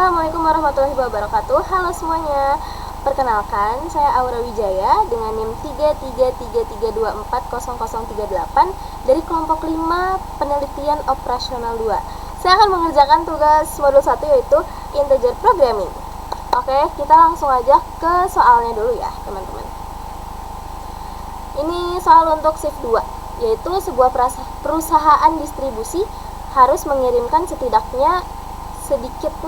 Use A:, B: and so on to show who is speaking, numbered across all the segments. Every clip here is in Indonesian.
A: Assalamualaikum warahmatullahi wabarakatuh. Halo semuanya. Perkenalkan, saya Aura Wijaya dengan NIM 33332400038 dari kelompok 5 penelitian operasional 2. Saya akan mengerjakan tugas modul 1 yaitu integer programming. Oke, kita langsung aja ke soalnya dulu ya, teman-teman. Ini soal untuk shift 2, yaitu sebuah perusahaan distribusi harus mengirimkan sedikitnya 300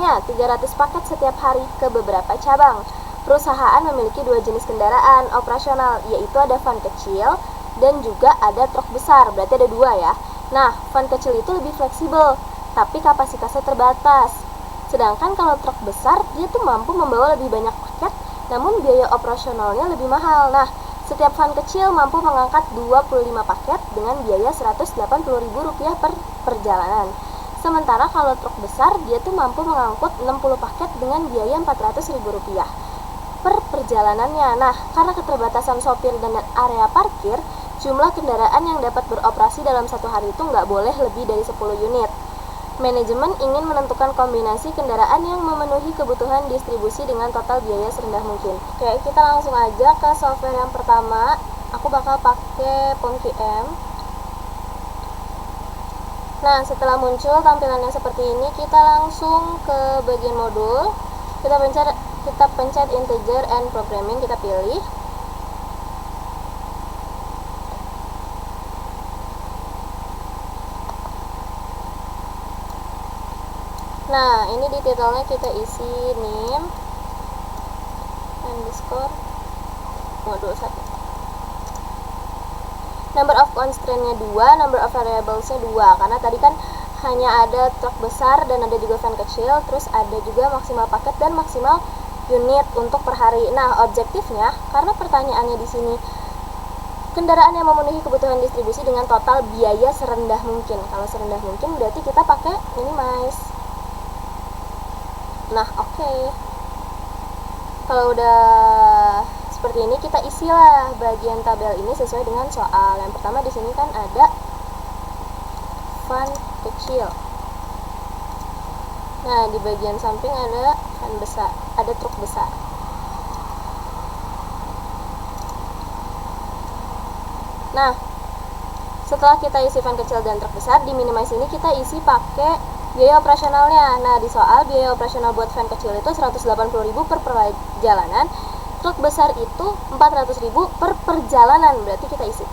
A: paket setiap hari ke beberapa cabang. Perusahaan memiliki dua jenis kendaraan operasional, yaitu ada van kecil dan juga ada truk besar, berarti ada dua ya. Nah, van kecil itu lebih fleksibel, tapi kapasitasnya terbatas. Sedangkan kalau truk besar, dia tuh mampu membawa lebih banyak paket, namun biaya operasionalnya lebih mahal. Nah, setiap van kecil mampu mengangkat 25 paket dengan biaya Rp180.000 per perjalanan. Sementara kalau truk besar, dia tuh mampu mengangkut 60 paket dengan biaya Rp400.000 per perjalanannya. Nah, karena keterbatasan sopir dan area parkir, jumlah kendaraan yang dapat beroperasi dalam satu hari itu nggak boleh lebih dari 10 unit. Manajemen ingin menentukan kombinasi kendaraan yang memenuhi kebutuhan distribusi dengan total biaya serendah mungkin. Oke, kita langsung aja ke software yang pertama. Aku bakal pakai POMQM. Nah, setelah muncul tampilannya seperti ini, kita langsung ke bagian modul. Kita pencet integer and programming, kita pilih. Nah, ini di titelnya kita isi NIM underscore modul 1. Number of constraint-nya 2, number of variables-nya 2. Karena tadi kan hanya ada truk besar dan ada juga van kecil, terus ada juga maksimal paket dan maksimal unit untuk per hari. Nah, objektifnya, karena pertanyaannya di sini kendaraan yang memenuhi kebutuhan distribusi dengan total biaya serendah mungkin. Kalau serendah mungkin berarti kita pakai minimize. Nah, oke. Kalau udah seperti ini, kita isilah bagian tabel ini sesuai dengan soal. Yang pertama di sini kan ada van kecil. Nah, di bagian samping ada van besar, ada truk besar. Nah, setelah kita isi van kecil dan truk besar, di minimize ini kita isi pakai biaya operasionalnya. Nah, di soal biaya operasional buat van kecil itu Rp180.000 per perjalanan. Truk besar itu Rp400.000 per perjalanan, berarti kita isi.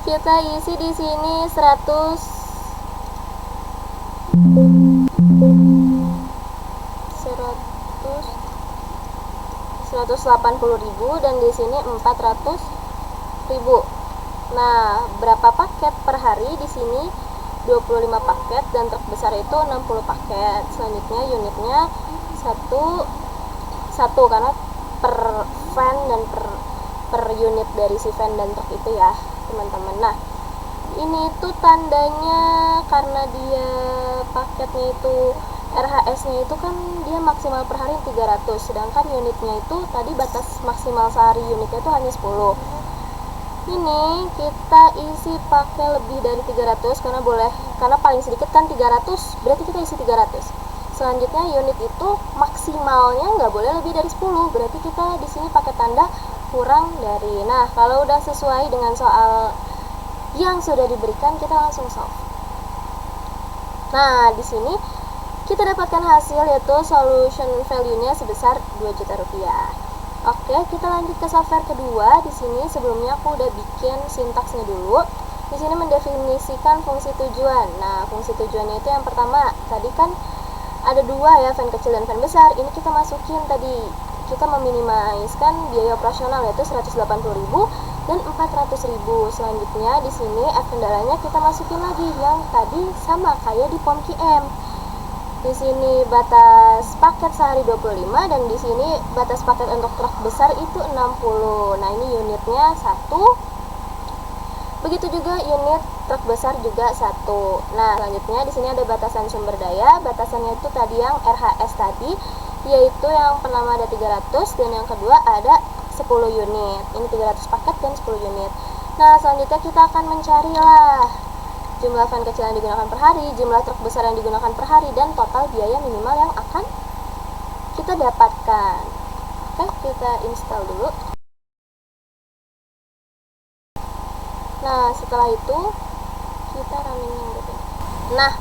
A: Kita isi di sini 180.000 dan di sini 400.000. Nah, berapa paket per hari? Di sini 25 paket dan truk besar itu 60 paket. Selanjutnya unitnya satu karena per van dan per unit dari si van dan truk itu ya, teman-teman. Nah, ini itu tandanya karena dia paketnya itu RHS-nya itu kan dia maksimal per hari 300, sedangkan unitnya itu tadi batas maksimal sehari unitnya itu hanya 10. Ini kita isi pakai lebih dari 300 karena paling sedikit kan 300, berarti kita isi 300. Selanjutnya unit itu maksimalnya nggak boleh lebih dari 10, berarti kita di sini pakai tanda kurang dari. Nah, kalau udah sesuai dengan soal yang sudah diberikan, kita langsung solve. Nah, di sini kita dapatkan hasil yaitu solution value-nya sebesar Rp2 juta. Oke, kita lanjut ke software kedua. Di sini sebelumnya aku udah bikin sintaksnya dulu. Di sini mendefinisikan fungsi tujuan. Nah, fungsi tujuannya itu yang pertama, tadi kan ada dua ya, van kecil dan van besar. Ini kita masukin tadi. Kita meminimaliskan biaya operasional yaitu Rp180.000 dan Rp400.000. Selanjutnya di sini F kendalanya kita masukin lagi yang tadi sama kayak di POMQM. Di sini batas paket sehari 25 dan di sini batas paket untuk truk besar itu 60. Nah, ini unitnya 1. Begitu juga unit truk besar juga 1. Nah, selanjutnya di sini ada batasan sumber daya. Batasannya itu tadi yang RHS tadi, yaitu yang pertama ada 300 dan yang kedua ada 10 unit. Ini 300 paket dan 10 unit. Nah, selanjutnya kita akan mencarilah jumlah van kecil yang digunakan per hari, jumlah truk besar yang digunakan per hari, dan total biaya minimal yang akan kita dapatkan. Oke, kita install dulu. Nah, setelah itu kita running gitu. Nah,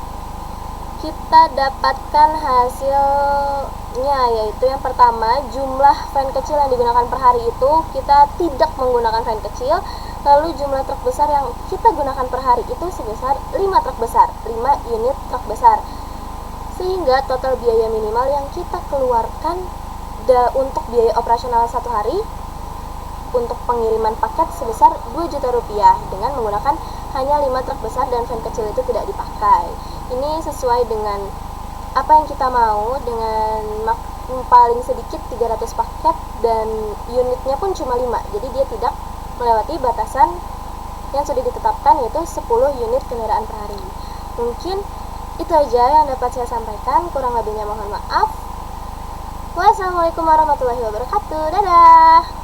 A: kita dapatkan hasilnya, yaitu yang pertama, jumlah van kecil yang digunakan per hari itu kita tidak menggunakan van kecil. Lalu jumlah truk besar yang kita gunakan per hari itu sebesar 5 truk besar, 5 unit truk besar. Sehingga total biaya minimal yang kita keluarkan untuk biaya operasional satu hari untuk pengiriman paket sebesar 2 juta rupiah dengan menggunakan hanya 5 truk besar dan van kecil itu tidak dipakai. Ini sesuai dengan apa yang kita mau, dengan paling sedikit 300 paket dan unitnya pun cuma 5. Jadi dia tidak melewati batasan yang sudah ditetapkan, yaitu 10 unit kendaraan per hari. Mungkin itu aja yang dapat saya sampaikan, kurang lebihnya mohon maaf. Wassalamualaikum warahmatullahi wabarakatuh. Dadah.